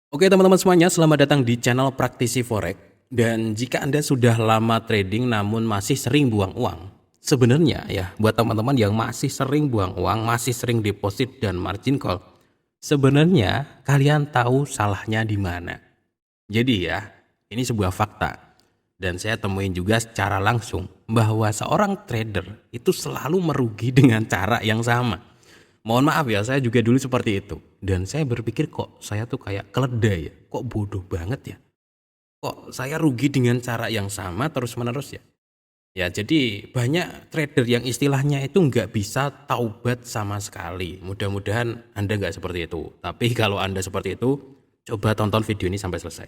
Oke teman-teman semuanya, selamat datang di channel Praktisi Forex. Dan jika Anda sudah lama trading namun masih sering buang uang, sebenarnya ya buat teman-teman yang masih sering buang uang, masih sering deposit dan margin call, sebenarnya kalian tahu salahnya di mana. Jadi ya, ini sebuah fakta. Dan saya temuin juga secara langsung bahwa seorang trader itu selalu merugi dengan cara yang sama. Mohon maaf ya, saya juga dulu seperti itu. Dan saya berpikir kok saya tuh kayak keledai ya, kok bodoh banget ya. Kok saya rugi dengan cara yang sama terus-menerus ya. Ya jadi banyak trader yang istilahnya itu nggak bisa taubat sama sekali. Mudah-mudahan Anda nggak seperti itu. Tapi kalau Anda seperti itu, coba tonton video ini sampai selesai.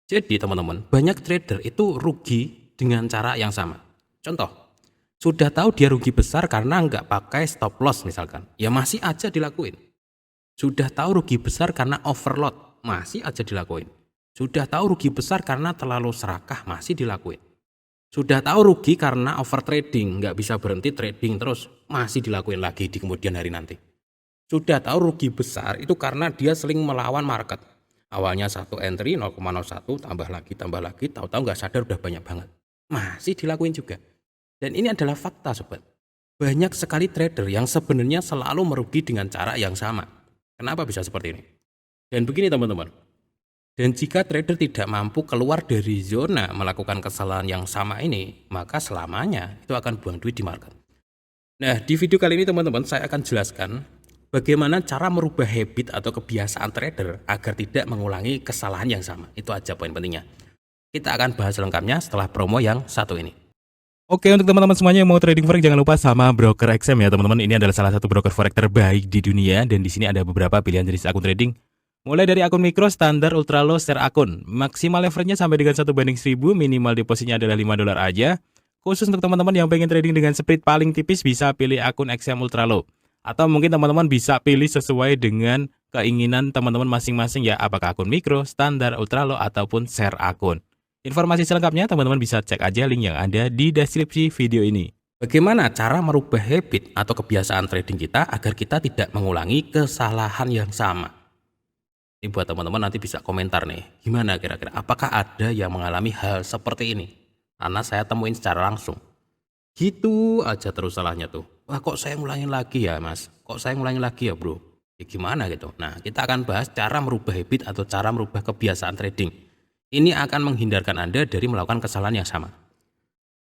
Jadi teman-teman, banyak trader itu rugi dengan cara yang sama. Contoh, sudah tahu dia rugi besar karena nggak pakai stop loss misalkan, ya masih aja dilakuin. Sudah tahu rugi besar karena overload, masih aja dilakuin. Sudah tahu rugi besar karena terlalu serakah, masih dilakuin. Sudah tahu rugi karena over trading, nggak bisa berhenti trading terus, masih dilakuin lagi di kemudian hari nanti. Sudah tahu rugi besar itu karena dia sering melawan market. Awalnya satu entry 0,01 tambah lagi, tahu-tahu nggak sadar udah banyak banget. Masih dilakuin juga. Dan ini adalah fakta sobat. Banyak sekali trader yang sebenarnya selalu merugi dengan cara yang sama. Kenapa bisa seperti ini? Dan begini teman-teman. Dan jika trader tidak mampu keluar dari zona melakukan kesalahan yang sama ini, maka selamanya itu akan buang duit di market. Nah, di video kali ini teman-teman saya akan jelaskan bagaimana cara merubah habit atau kebiasaan trader agar tidak mengulangi kesalahan yang sama. Itu aja poin pentingnya. Kita akan bahas lengkapnya setelah promo yang satu ini. Oke, untuk teman-teman semuanya yang mau trading forex jangan lupa sama broker XM ya teman-teman. Ini adalah salah satu broker forex terbaik di dunia dan di sini ada beberapa pilihan jenis akun trading. Mulai dari akun mikro, standar, ultra low, share akun. Maksimal leverage-nya sampai dengan 1/1000, minimal depositnya adalah $5 aja. Khusus untuk teman-teman yang pengen trading dengan spread paling tipis bisa pilih akun XM ultra low. Atau mungkin teman-teman bisa pilih sesuai dengan keinginan teman-teman masing-masing ya, apakah akun mikro, standar, ultra low ataupun share akun. Informasi selengkapnya teman-teman bisa cek aja link yang ada di deskripsi video ini. Bagaimana cara merubah habit atau kebiasaan trading kita agar kita tidak mengulangi kesalahan yang sama? Ini buat teman-teman nanti bisa komentar nih, gimana kira-kira apakah ada yang mengalami hal seperti ini? Karena saya temuin secara langsung. Gitu aja terus salahnya tuh. Wah kok saya ngulangin lagi ya mas? Kok saya ngulangin lagi ya bro? Ya gimana gitu. Nah kita akan bahas cara merubah habit atau cara merubah kebiasaan trading. Ini akan menghindarkan Anda dari melakukan kesalahan yang sama.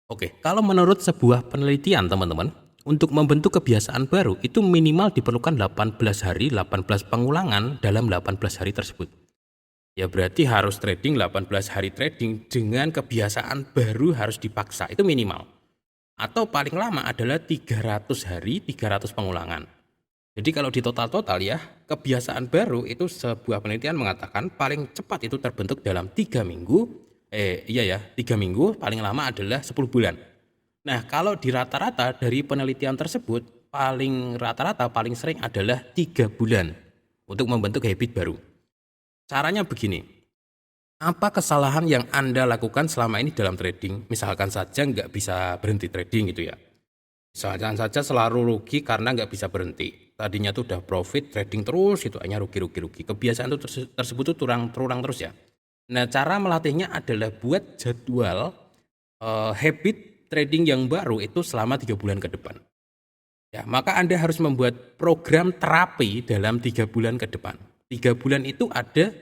Oke, kalau menurut sebuah penelitian teman-teman, untuk membentuk kebiasaan baru itu minimal diperlukan 18 hari, 18 pengulangan dalam 18 hari tersebut. Ya berarti harus trading 18 hari trading dengan kebiasaan baru harus dipaksa, itu minimal. Atau paling lama adalah 300 hari, 300 pengulangan. Jadi kalau di total-total ya, kebiasaan baru itu sebuah penelitian mengatakan paling cepat itu terbentuk dalam 3 minggu, 3 minggu, paling lama adalah 10 bulan. Nah, kalau di rata-rata dari penelitian tersebut, paling rata-rata paling sering adalah 3 bulan untuk membentuk habit baru. Caranya begini, apa kesalahan yang Anda lakukan selama ini dalam trading? Misalkan saja nggak bisa berhenti trading gitu ya. Misalkan saja selalu rugi karena nggak bisa berhenti. Tadinya tuh udah profit, trading terus, itu hanya rugi. Kebiasaan itu tersebut tuh terulang terus ya. Nah, cara melatihnya adalah buat jadwal habit trading yang baru itu selama 3 bulan ke depan. Ya, maka Anda harus membuat program terapi dalam 3 bulan ke depan. 3 bulan itu ada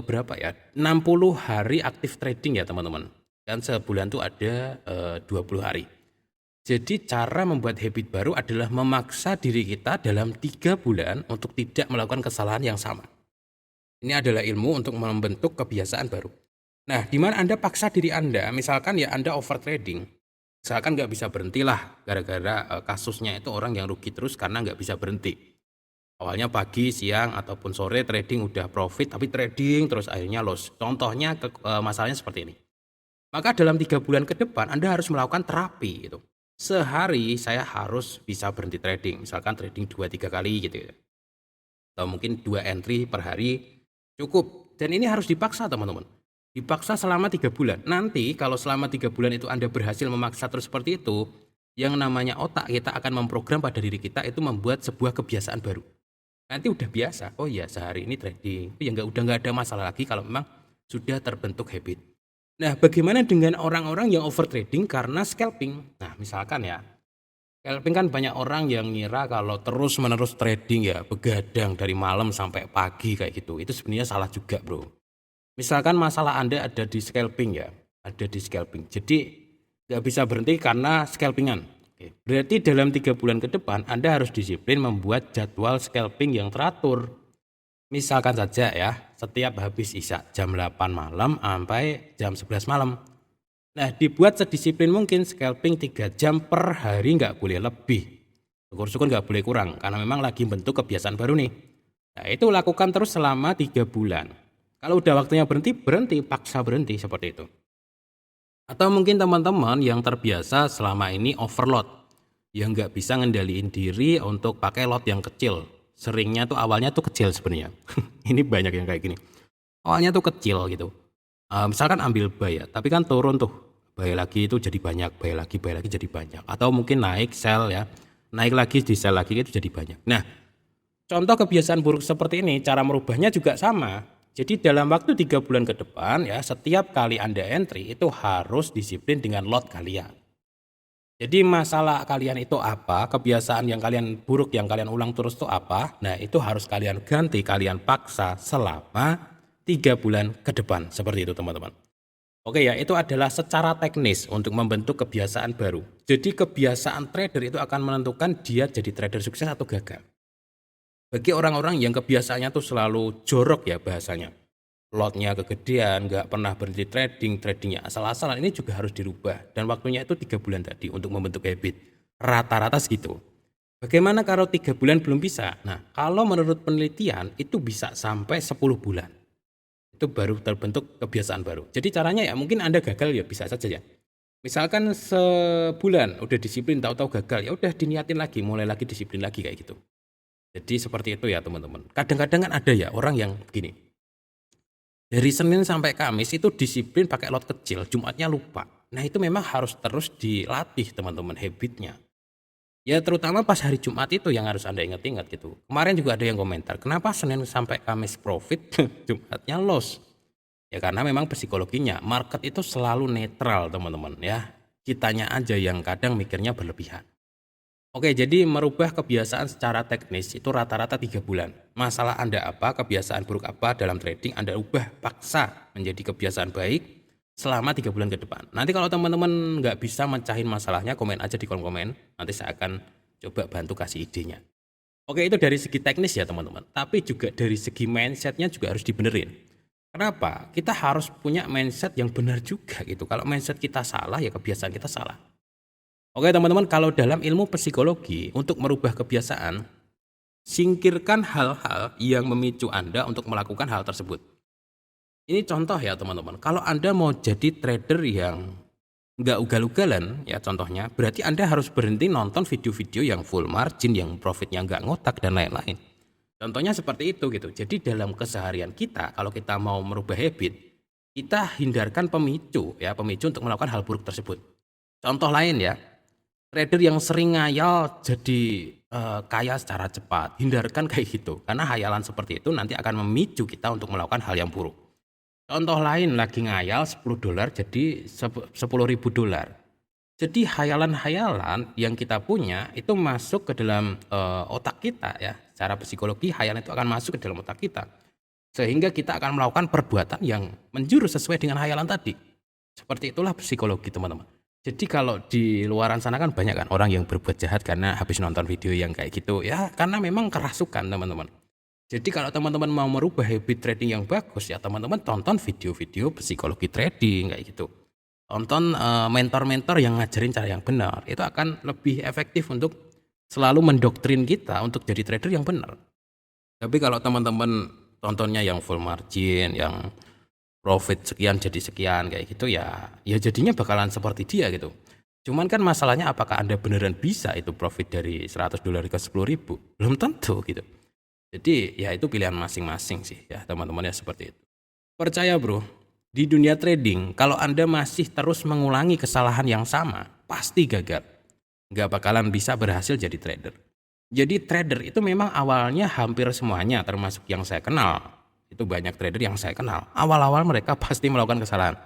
berapa ya? 60 hari aktif trading ya teman-teman. Dan sebulan itu ada 20 hari. Jadi cara membuat habit baru adalah memaksa diri kita dalam 3 bulan untuk tidak melakukan kesalahan yang sama. Ini adalah ilmu untuk membentuk kebiasaan baru. Nah, di mana Anda paksa diri Anda, misalkan ya Anda over trading, misalkan nggak bisa berhentilah gara-gara kasusnya itu orang yang rugi terus karena nggak bisa berhenti. Awalnya pagi, siang, ataupun sore trading udah profit, tapi trading terus akhirnya loss. Contohnya masalahnya seperti ini. Maka dalam 3 bulan ke depan Anda harus melakukan terapi gitu. Sehari saya harus bisa berhenti trading, misalkan trading 2-3 kali gitu ya. Atau mungkin 2 entry per hari cukup. Dan ini harus dipaksa teman-teman. Dipaksa selama 3 bulan. Nanti kalau selama 3 bulan itu Anda berhasil memaksa terus seperti itu, yang namanya otak kita akan memprogram pada diri kita itu membuat sebuah kebiasaan baru. Nanti udah biasa, oh iya sehari ini trading, ya udah nggak ada masalah lagi kalau memang sudah terbentuk habit. Nah, bagaimana dengan orang-orang yang overtrading karena scalping? Nah, misalkan ya, scalping kan banyak orang yang ngira kalau terus-menerus trading ya, begadang dari malam sampai pagi kayak gitu. Itu sebenarnya salah juga, Bro. Misalkan masalah Anda ada di scalping ya, ada di scalping. Jadi nggak bisa berhenti karena scalpingan. Oke. Berarti dalam 3 bulan ke depan Anda harus disiplin membuat jadwal scalping yang teratur. Misalkan saja ya, setiap habis isya jam 8 malam sampai jam 11 malam. Nah, dibuat sedisiplin mungkin scalping 3 jam per hari, nggak boleh lebih. Syukur-syukur nggak boleh kurang, karena memang lagi bentuk kebiasaan baru nih. Nah, itu lakukan terus selama 3 bulan. Kalau udah waktunya berhenti, berhenti, paksa berhenti seperti itu. Atau mungkin teman-teman yang terbiasa selama ini overload, yang nggak bisa ngendaliin diri untuk pakai lot yang kecil. Seringnya tuh awalnya tuh kecil sebenarnya. Ini banyak yang kayak gini. Awalnya tuh kecil gitu. Misalkan ambil buy ya, tapi kan turun tuh. Buy lagi itu jadi banyak, buy lagi jadi banyak. Atau mungkin naik sell ya, naik lagi di sell lagi itu jadi banyak. Nah, contoh kebiasaan buruk seperti ini, cara merubahnya juga sama. Jadi dalam waktu 3 bulan ke depan ya, setiap kali Anda entry itu harus disiplin dengan lot kalian. Jadi masalah kalian itu apa, kebiasaan yang kalian buruk yang kalian ulang terus itu apa, nah itu harus kalian ganti, kalian paksa selama 3 bulan ke depan, seperti itu teman-teman. Oke ya, itu adalah secara teknis untuk membentuk kebiasaan baru. Jadi kebiasaan trader itu akan menentukan dia jadi trader sukses atau gagal. Bagi orang-orang yang kebiasaannya tuh selalu jorok ya bahasanya, lotnya kegedean, nggak pernah berhenti trading, tradingnya asal-asalan, ini juga harus dirubah. Dan waktunya itu 3 bulan tadi untuk membentuk habit. Rata-rata segitu. Bagaimana kalau 3 bulan belum bisa? Nah, kalau menurut penelitian itu bisa sampai 10 bulan. Itu baru terbentuk kebiasaan baru. Jadi caranya ya mungkin Anda gagal ya bisa saja ya. Misalkan sebulan udah disiplin tahu-tahu gagal, ya udah diniatin lagi, mulai lagi disiplin lagi kayak gitu. Jadi seperti itu ya teman-teman. Kadang-kadang kan ada ya orang yang begini. Dari Senin sampai Kamis itu disiplin pakai lot kecil, Jumatnya lupa. Nah itu memang harus terus dilatih teman-teman habitnya. Ya terutama pas hari Jumat itu yang harus Anda ingat-ingat gitu. Kemarin juga ada yang komentar, kenapa Senin sampai Kamis profit, Jumatnya loss? Ya karena memang psikologinya, market itu selalu netral teman-teman ya. Kitanya aja yang kadang mikirnya berlebihan. Oke, jadi merubah kebiasaan secara teknis itu rata-rata 3 bulan. Masalah Anda apa, kebiasaan buruk apa dalam trading, Anda ubah paksa menjadi kebiasaan baik selama 3 bulan ke depan. Nanti kalau teman-teman nggak bisa mencahin masalahnya, komen aja di kolom komen. Nanti saya akan coba bantu kasih idenya. Oke, itu dari segi teknis ya teman-teman. Tapi juga dari segi mindsetnya juga harus dibenerin. Kenapa? Kita harus punya mindset yang benar juga gitu. Kalau mindset kita salah, ya kebiasaan kita salah. Oke teman-teman, kalau dalam ilmu psikologi untuk merubah kebiasaan, singkirkan hal-hal yang memicu Anda untuk melakukan hal tersebut. Ini contoh ya teman-teman, kalau Anda mau jadi trader yang nggak ugal-ugalan ya contohnya, berarti Anda harus berhenti nonton video-video yang full margin, yang profitnya nggak ngotak dan lain-lain. Contohnya seperti itu gitu. Jadi dalam keseharian kita, kalau kita mau merubah habit, kita hindarkan pemicu ya, pemicu untuk melakukan hal buruk tersebut. Contoh lain ya, trader yang sering ngayal jadi kaya secara cepat, hindarkan kayak gitu. Karena hayalan seperti itu nanti akan memicu kita untuk melakukan hal yang buruk. Contoh lain lagi ngayal 10 dolar jadi 10.000 dolar. Jadi hayalan-hayalan yang kita punya itu masuk ke dalam otak kita ya. Secara psikologi hayalan itu akan masuk ke dalam otak kita. Sehingga kita akan melakukan perbuatan yang menjurus sesuai dengan hayalan tadi. Seperti itulah psikologi teman-teman. Jadi kalau di luaran sana kan banyak kan orang yang berbuat jahat karena habis nonton video yang kayak gitu ya, karena memang kerasukan teman-teman. Jadi kalau teman-teman mau merubah habit trading yang bagus ya teman-teman tonton video-video psikologi trading kayak gitu. Tonton mentor-mentor yang ngajarin cara yang benar, itu akan lebih efektif untuk selalu mendoktrin kita untuk jadi trader yang benar. Tapi kalau teman-teman tontonnya yang full margin, yang profit sekian jadi sekian kayak gitu ya jadinya bakalan seperti dia gitu. Cuman kan masalahnya apakah Anda beneran bisa itu profit dari 100 dolar ke 10.000? Belum tentu gitu. Jadi ya itu pilihan masing-masing sih ya teman-teman ya seperti itu. Percaya bro, di dunia trading kalau Anda masih terus mengulangi kesalahan yang sama pasti gagal. Nggak bakalan bisa berhasil jadi trader. Jadi trader itu memang awalnya hampir semuanya termasuk yang saya kenal. Itu banyak trader yang saya kenal. Awal-awal mereka pasti melakukan kesalahan.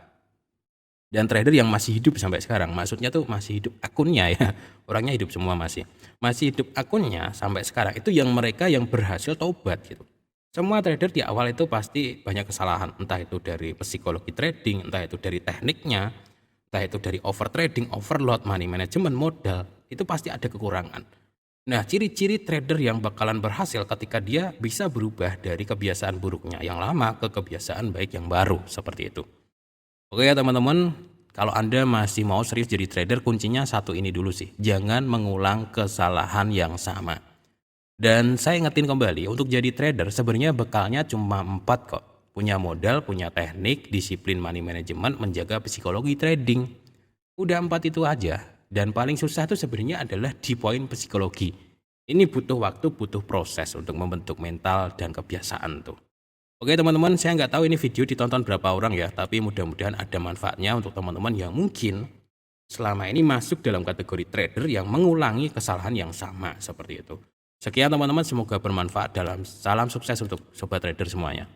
Dan trader yang masih hidup sampai sekarang, maksudnya tuh masih hidup akunnya ya. Orangnya hidup semua masih. Masih hidup akunnya sampai sekarang itu yang mereka yang berhasil taubat gitu. Semua trader di awal itu pasti banyak kesalahan, entah itu dari psikologi trading, entah itu dari tekniknya, entah itu dari over trading, overload, money management, modal, itu pasti ada kekurangan. Nah, ciri-ciri trader yang bakalan berhasil ketika dia bisa berubah dari kebiasaan buruknya yang lama ke kebiasaan baik yang baru, seperti itu. Oke ya teman-teman, kalau Anda masih mau serius jadi trader, kuncinya satu ini dulu sih. Jangan mengulang kesalahan yang sama. Dan saya ingetin kembali, untuk jadi trader sebenarnya bekalnya cuma 4 kok. Punya modal, punya teknik, disiplin money management, menjaga psikologi trading. Udah 4 itu aja. Dan paling susah itu sebenarnya adalah di poin psikologi. Ini butuh waktu, butuh proses untuk membentuk mental dan kebiasaan tuh. Oke teman-teman, saya nggak tahu ini video ditonton berapa orang ya, tapi mudah-mudahan ada manfaatnya untuk teman-teman yang mungkin selama ini masuk dalam kategori trader yang mengulangi kesalahan yang sama seperti itu. Sekian teman-teman, semoga bermanfaat. Salam sukses untuk sobat trader semuanya.